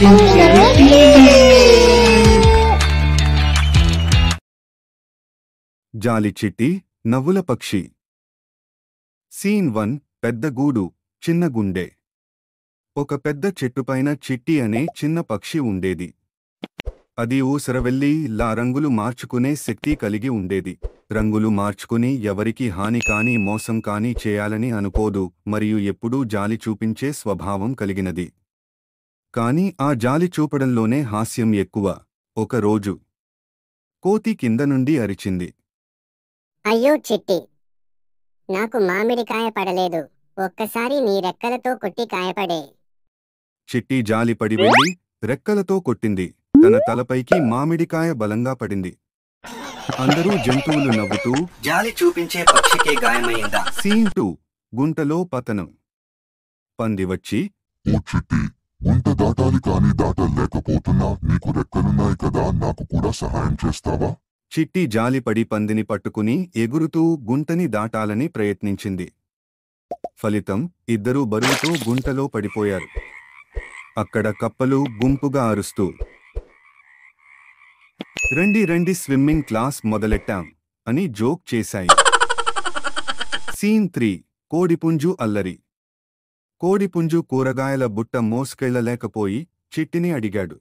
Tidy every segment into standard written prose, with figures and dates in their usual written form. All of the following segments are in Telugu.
జాలి చిట్టి నవ్వుల పక్షి. సీన్ 1. పెద్ద గూడు, చిన్న గుండె. ఒక పెద్ద చెట్టుపైన చిట్టి అనే చిన్న పక్షి ఉండేది. అది ఊసరవెల్లి రంగులు మార్చుకునే శక్తి కలిగి ఉండేది. రంగులు మార్చుకుని ఎవరికి హాని కాని మోసం కాని చేయాలని అనుకోదు మరియు ఎప్పుడూ జాలి చూపించే స్వభావం కలిగినది. కాని ఆ జాలి చూపడంలోనే హాస్యం ఎక్కువ. ఒక రోజు కోతి కింద నుండి అరిచింది. అయ్యో చిట్టి, నాకు మామిడికాయ పడలేదు, ఒక్కసారి నీ రెక్కలతో కొట్టి కాయపడే. చిట్టి జాలిపడి వెళ్ళి రెక్కలతో కొట్టింది. తన తలపైకి మామిడికాయ బలంగా పడింది. అందరూ జంతువులు నవ్వుతూ, జాలి చూపించే పక్షికే గాయమైందా? సీన్ 2. గుంటలో పతనం. పంది వచ్చి, ఓ చిట్టి, గుంట దాటాలి కానీ దాటలేకపోతున్నా, నీకు రెక్కలున్నాయి కదా, నాకు కూడా సహాయం చేస్తావా? చిట్టి జాలిపడి పందిని పట్టుకుని ఎగురుతూ గుంటని దాటాలని ప్రయత్నించింది. ఫలితం, ఇద్దరూ బరువుతో గుంటలో పడిపోయారు. అక్కడ కప్పలు గుంపుగా అరుస్తూ, రండి రండి, స్విమ్మింగ్ క్లాస్ మొదలెట్టాం అని జోక్ చేశాయి. సీన్ 3. కోడిపుంజు అల్లరి. కోడిపుంజు కూరగాయల బుట్ట మోసుకెళ్లలేకపోయి చిట్టిని అడిగాడు.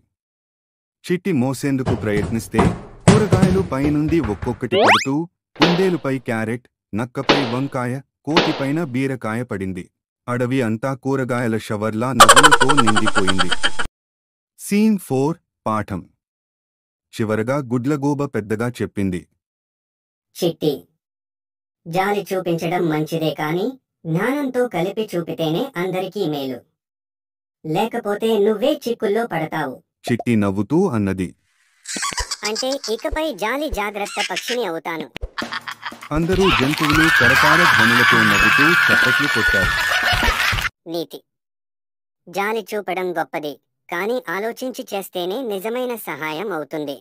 చిట్టి మోసేందుకు ప్రయత్నిస్తే కూరగాయలు పైనుండి ఒక్కొక్కటి పడుతూ, కుందేలుపై క్యారెట్, నక్కపై వంకాయ, కోతిపైన బీరకాయ పడింది. అడవి అంతా కూరగాయల షవర్లా నవ్వులతో నిండిపోయింది. సీన్ 4. పాఠం. చివరగా గుడ్లగూబ పెద్దగా చెప్పింది, చిట్టి, జాలి చూపించడం మంచిదే కాని జ్ఞానంతో కలిపి చూపితేనే అందరికీ మేలు, లేకపోతే నువ్వే చిక్కుల్లో పడతావు. చిట్టి నవ్వుతూ అన్నది. అంటే ఇకపై జాలి జాగ్రత్త పక్షిని అవుతాను. అందరూ జంతువులు కరతార ధ్వనులతో నవ్వుతూ చప్పట్లు కొట్టారు. నీతి. జాలి చూపడం గొప్పది, కానీ ఆలోచించి చేస్తేనే నిజమైన సహాయం అవుతుంది.